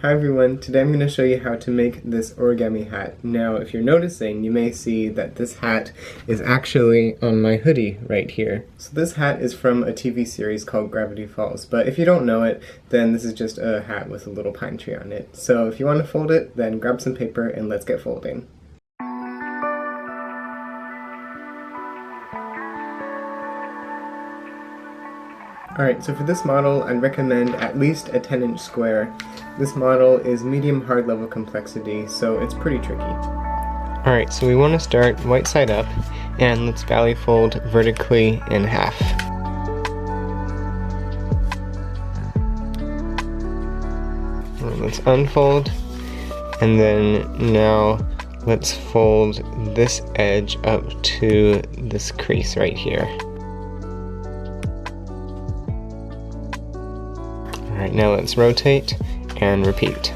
Hi everyone, today I'm going to show you how to make this origami hat. Now if you're noticing, you may see that this hat is actually on my hoodie right here. So this hat is from a TV series called Gravity Falls, but if you don't know it, then this is just a hat with a little pine tree on it. So if you want to fold it, then grab some paper and let's get folding. Alright, so for this model, I'd recommend at least a 10-inch square. This model is medium hard level complexity, so it's pretty tricky. Alright, so we want to start right side up, and let's valley fold vertically in half. And let's unfold, and then now let's fold this edge up to this crease right here. Alright, now let's rotate and repeat.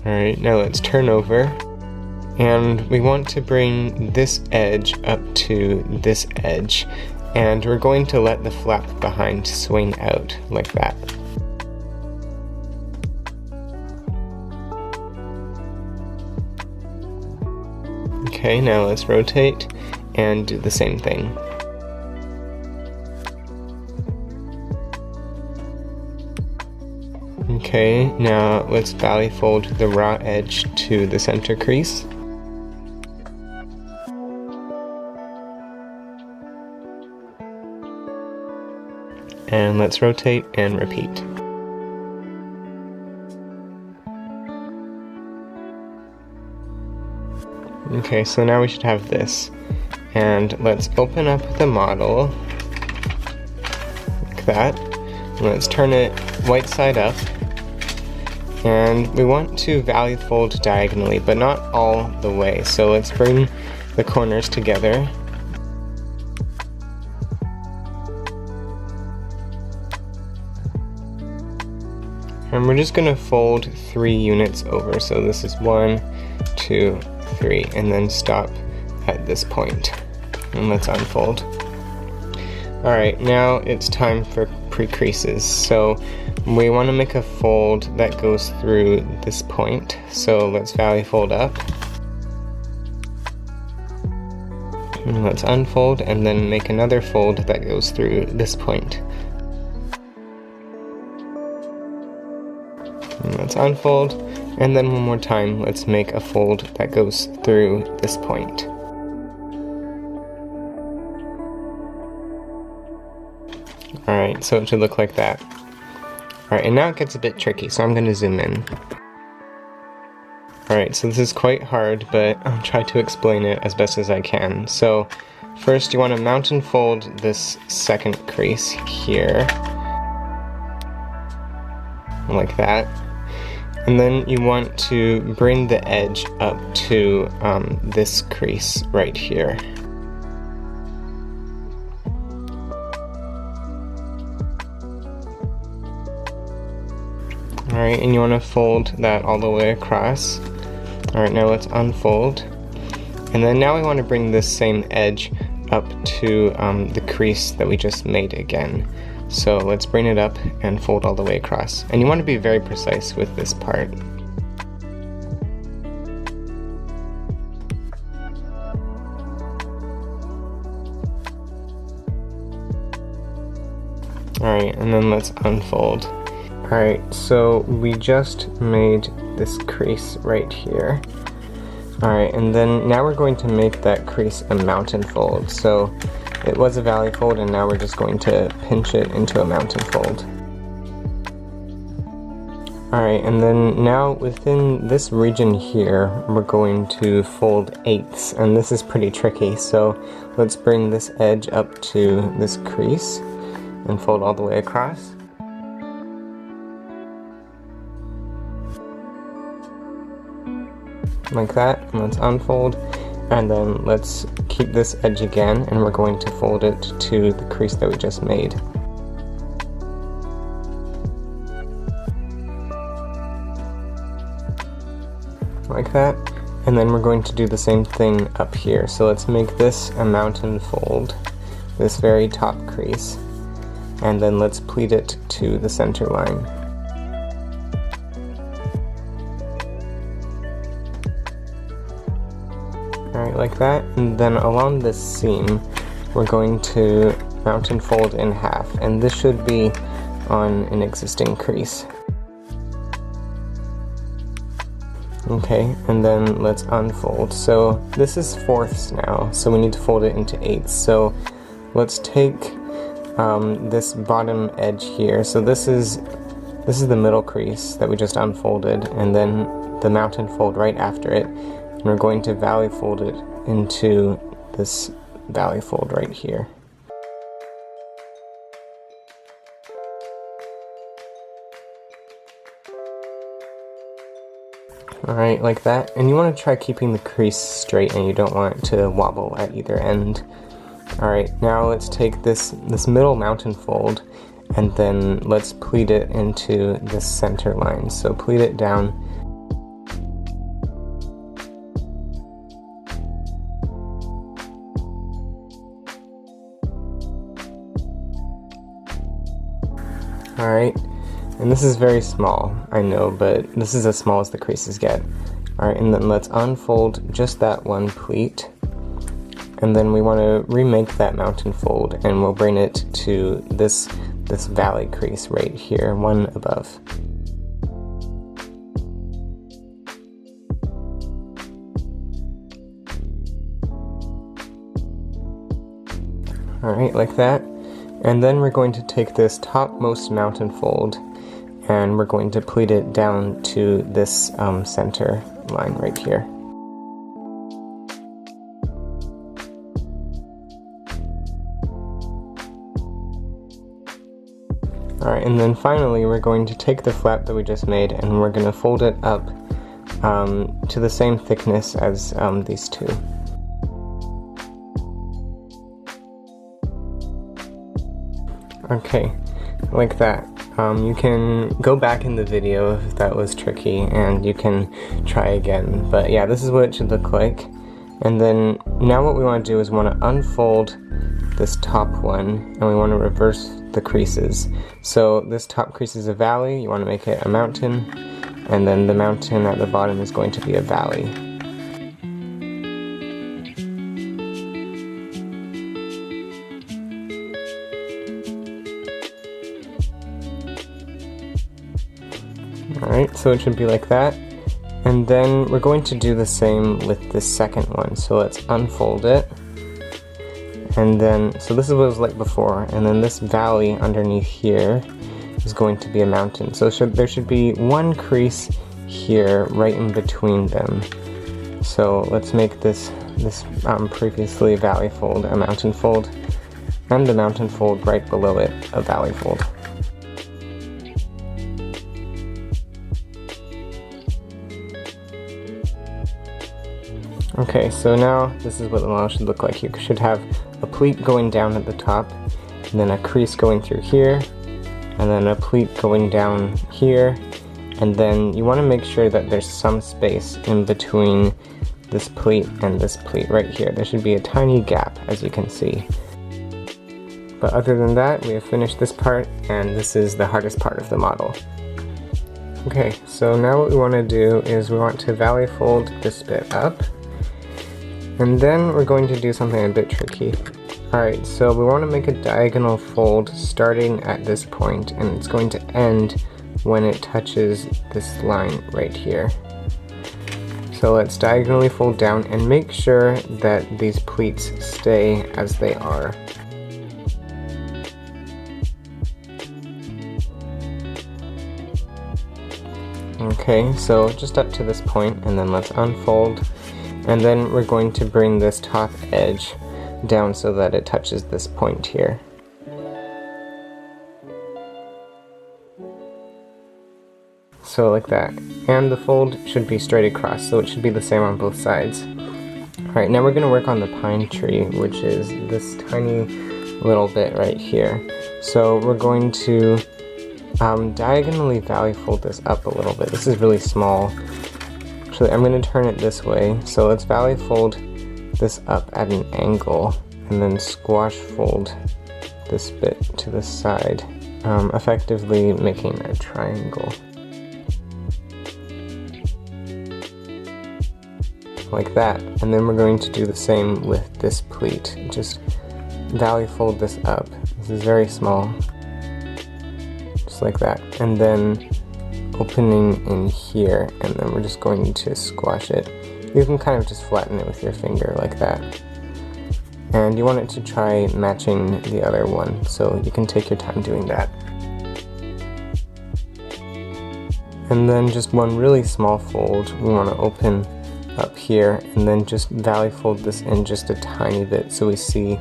Alright, now let's turn over, and we want to bring this edge up to this edge, and we're going to let the flap behind swing out like that. Okay, now let's rotate and do the same thing. Okay, now let's valley fold the raw edge to the center crease. And let's rotate and repeat. Okay, so now we should have this. And let's open up the model like that. And let's turn it right side up. And we want to valley fold diagonally, but not all the way. So let's bring the corners together. And we're just going to fold 3 units over. So this is 1, 2, 3, and then stop at this point. And let's unfold. Alright, now it's time for pre-creases. So we want to make a fold that goes through this point. So let's valley fold up. And let's unfold and then make another fold that goes through this point. And let's unfold, and then one more time let's make a fold that goes through this point. Alright, so it should look like that. Alright, and now it gets a bit tricky, so I'm going to zoom in. Alright, so this is quite hard, but I'll try to explain it as best as I can. So, first you want to mountain fold this second crease here. Like that. And then you want to bring the edge up to this crease right here. Alright, and you want to fold that all the way across. Alright, now let's unfold. And then now we want to bring this same edge up to the crease that we just made again. So let's bring it up and fold all the way across. And you want to be very precise with this part. Alright, and then let's unfold. Alright, so we just made this crease right here. Alright, and then now we're going to make that crease a mountain fold. So it was a valley fold, and now we're just going to pinch it into a mountain fold. Alright, and then now within this region here, we're going to fold eighths, and this is pretty tricky. So let's bring this edge up to this crease and fold all the way across. Like that, and let's unfold, and then let's keep this edge again, and we're going to fold it to the crease that we just made. Like that, and then we're going to do the same thing up here. So let's make this a mountain fold, this very top crease, and then let's pleat it to the center line. Alright, like that, and then along this seam we're going to mount and fold in half, and this should be on an existing crease. Okay, and then let's unfold. So this is fourths now, so we need to fold it into eighths. So let's take this bottom edge here. So this is the middle crease that we just unfolded, and then the mount and fold right after it. And we're going to valley fold it into this valley fold right here. Alright, like that. And you want to try keeping the crease straight, and you don't want it to wobble at either end. Alright, now let's take this middle mount and fold, and then let's pleat it into this center line. So pleat it down. Alright. And this is very small, I know, but this is as small as the creases get. Alright, and then let's unfold just that one pleat. And then we want to remake that mount and fold, and we'll bring it to this valley crease right here, one above. Alright, like that. And then we're going to take this topmost mount and fold, and we're going to pleat it down to this center line right here. Alright, and then finally we're going to take the flap that we just made, and we're going to fold it up to the same thickness as these two. Okay, like that. You can go back in the video if that was tricky, and you can try again. But yeah, this is what it should look like. And then now what we want to do is we want to unfold this top one, and we want to reverse the creases. So this top crease is a valley, you want to make it a mountain, and then the mountain at the bottom is going to be a valley. Alright, so it should be like that. And then we're going to do the same with this second one. So let's unfold it. And then, so this is what it was like before, and then this valley underneath here is going to be a mountain. So there should be one crease here right in between them. So let's make this previously valley fold a mountain fold, and the mountain fold right below it a valley fold. Okay, so now this is what the model should look like. You should have a pleat going down at the top, and then a crease going through here, and then a pleat going down here, and then you want to make sure that there's some space in between this pleat and this pleat right here. There should be a tiny gap, as you can see. But other than that, we have finished this part, and this is the hardest part of the model. Okay, so now what we want to do is we want to valley fold this bit up, and then we're going to do something a bit tricky. Alright, so we want to make a diagonal fold starting at this point, and it's going to end when it touches this line right here. So let's diagonally fold down and make sure that these pleats stay as they are. Okay, so just up to this point, and then let's unfold. And then we're going to bring this top edge down so that it touches this point here. So like that. And the fold should be straight across, so it should be the same on both sides. Alright, now we're going to work on the pine tree, which is this tiny little bit right here. So we're going to diagonally valley fold this up a little bit. This is really small. Actually, I'm going to turn it this way. So let's valley fold this up at an angle, and then squash fold this bit to the side, effectively making a triangle. Like that. And then we're going to do the same with this pleat. Just valley fold this up. This is very small. Just like that. And then opening in here, and then we're just going to squash it. You can kind of just flatten it with your finger like that. And you want it to try matching the other one, so you can take your time doing that. And then just one really small fold, we want to open up here, and then just valley fold this in just a tiny bit so we see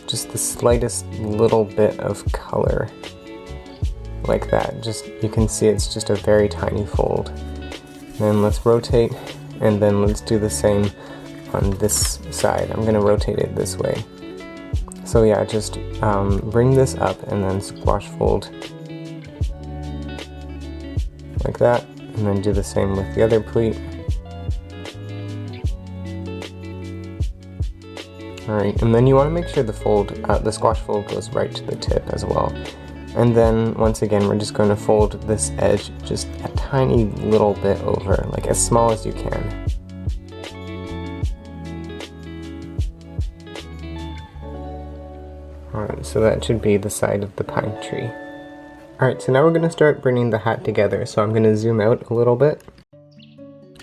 just the slightest little bit of color. Like that. Just, you can see it's just a very tiny fold. And then let's rotate, and then let's do the same on this side. I'm going to rotate it this way. So yeah, just bring this up and then squash fold like that, and then do the same with the other pleat. Alright, and then you want to make sure the fold, the squash fold goes right to the tip as well. And then once again, we're just going to fold this edge just a tiny little bit over, like as small as you can. Alright, so that should be the side of the pine tree. Alright, so now we're going to start bringing the hat together, so I'm going to zoom out a little bit.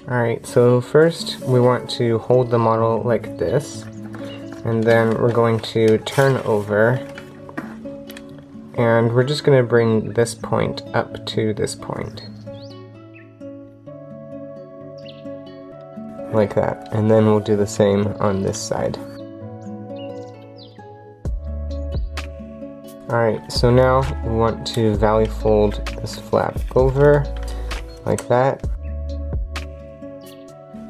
Alright, so first we want to hold the model like this, and then we're going to turn over, and we're just going to bring this point up to this point. Like that, and then we'll do the same on this side. Alright, so now we want to valley fold this flap over, like that.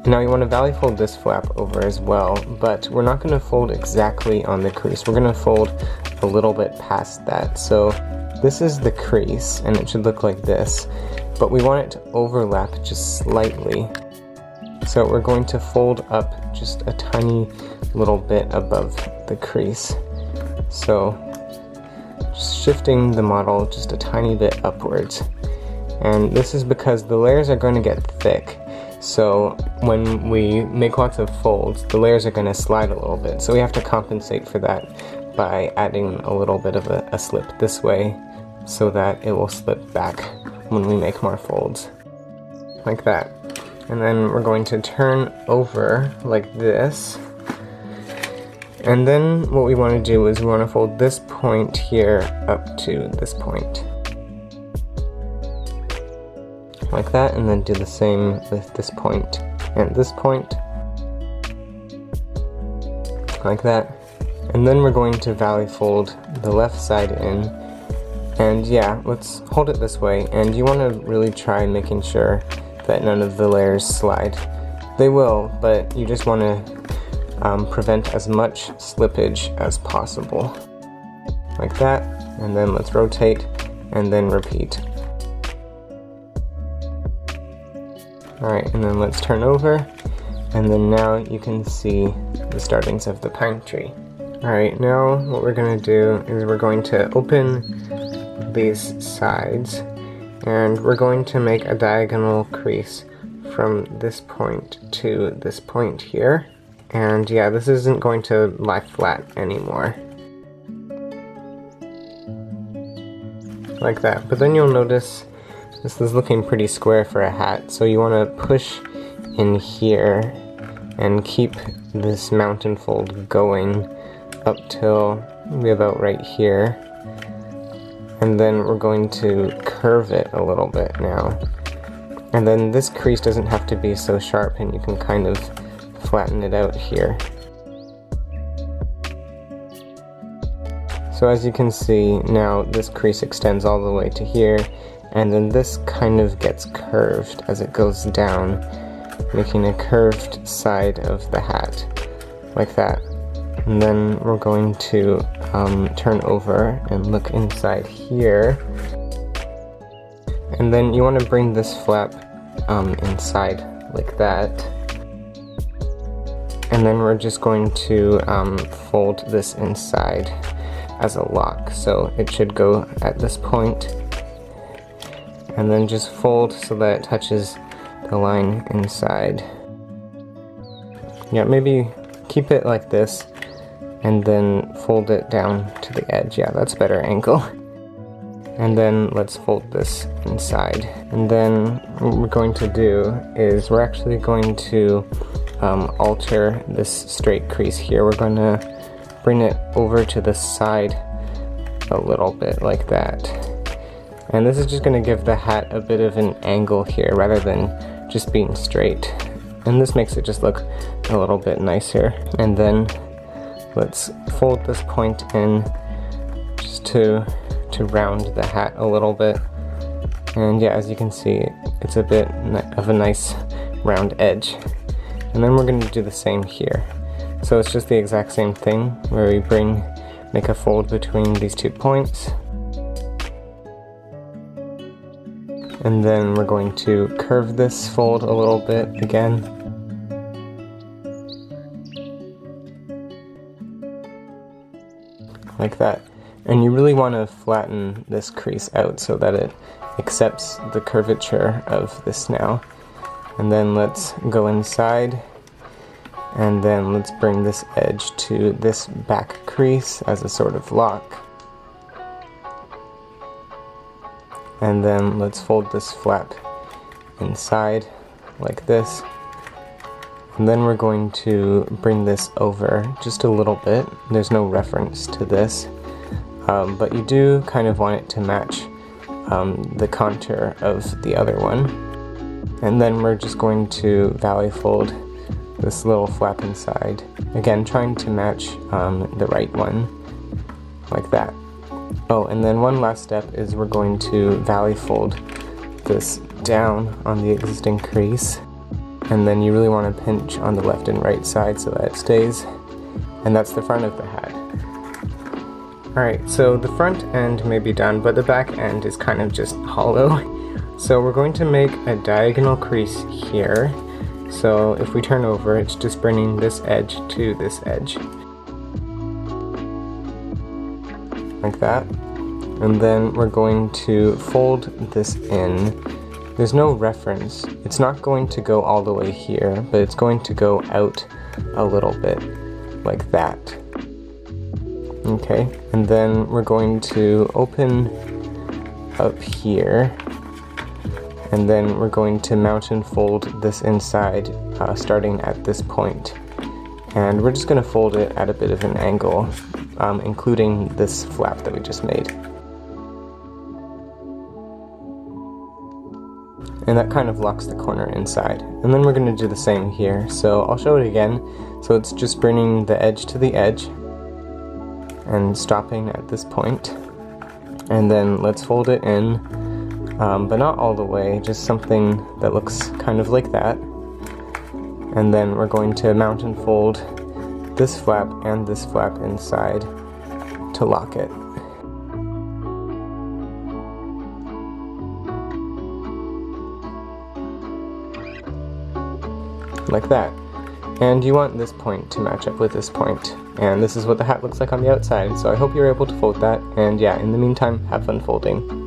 Now you want to valley fold this flap over as well, but we're not going to fold exactly on the crease. We're going to fold a little bit past that. So this is the crease, and it should look like this, but we want it to overlap just slightly. So we're going to fold up just a tiny little bit above the crease. So just shifting the model just a tiny bit upwards. And this is because the layers are going to get thick. So when we make lots of folds, the layers are going to slide a little bit. So we have to compensate for that by adding a little bit of a slip this way so that it will slip back when we make more folds. Like that. And then we're going to turn over like this. And then what we want to do is we want to fold this point here up to this point. Like that, and then do the same with this point and this point. Like that. And then we're going to valley fold the left side in. And yeah, let's hold it this way, and you want to really try making sure that none of the layers slide. They will, but you just want to prevent as much slippage as possible. Like that, and then let's rotate, and then repeat. Alright, and then let's turn over, and then now you can see the startings of the pine tree. Alright, now what we're going to do is we're going to open these sides, and we're going to make a diagonal crease from this point to this point here. And yeah, this isn't going to lie flat anymore. Like that. But then you'll notice this is looking pretty square for a hat, so you want to push in here and keep this mountain fold going up till maybe about right here. And then we're going to curve it a little bit now. And then this crease doesn't have to be so sharp, and you can kind of flatten it out here. So as you can see, now this crease extends all the way to here, and then this kind of gets curved as it goes down, making a curved side of the hat, like that. And then we're going to turn over and look inside here. And then you want to bring this flap inside, like that. And then we're just going to fold this inside. as a lock, so it should go at this point, and then just fold so that it touches the line inside. Yeah, maybe keep it like this and then fold it down to the edge. Yeah, that's a better angle. And then let's fold this inside. And then what we're going to do is we're actually going to alter this straight crease here. We're going to bring it over to the side a little bit like that. And this is just going to give the hat a bit of an angle here rather than just being straight. And this makes it just look a little bit nicer. And then let's fold this point in just to round the hat a little bit. And yeah, as you can see, it's a bit of a nice round edge. And then we're going to do the same here. So it's just the exact same thing where we make a fold between these 2 points. And then we're going to curve this fold a little bit again. Like that. And you really want to flatten this crease out so that it accepts the curvature of this now. And then let's go inside, and then let's bring this edge to this back crease as a sort of lock. And then let's fold this flap inside like this. And then we're going to bring this over just a little bit. There's no reference to this, but you do kind of want it to match the contour of the other one. And then we're just going to valley fold this little flap inside. Again, trying to match the right one, like that. Oh, and then one last step is we're going to valley fold this down on the existing crease. And then you really want to pinch on the left and right side so that it stays. And that's the front of the hat. Alright, so the front end may be done, but the back end is kind of just hollow. So we're going to make a diagonal crease here. So if we turn over, it's just bringing this edge to this edge. Like that. And then we're going to fold this in. There's no reference. It's not going to go all the way here, but it's going to go out a little bit, like that. Okay, and then we're going to open up here, and then we're going to mountain fold this inside, starting at this point. And we're just going to fold it at a bit of an angle, including this flap that we just made. And that kind of locks the corner inside. And then we're going to do the same here. So I'll show it again. So it's just bringing the edge to the edge and stopping at this point. And then let's fold it in, but not all the way, just something that looks kind of like that. And then we're going to mountain fold this flap and this flap inside to lock it. Like that. And you want this point to match up with this point. And this is what the hat looks like on the outside, so I hope you're able to fold that. And yeah, in the meantime, have fun folding.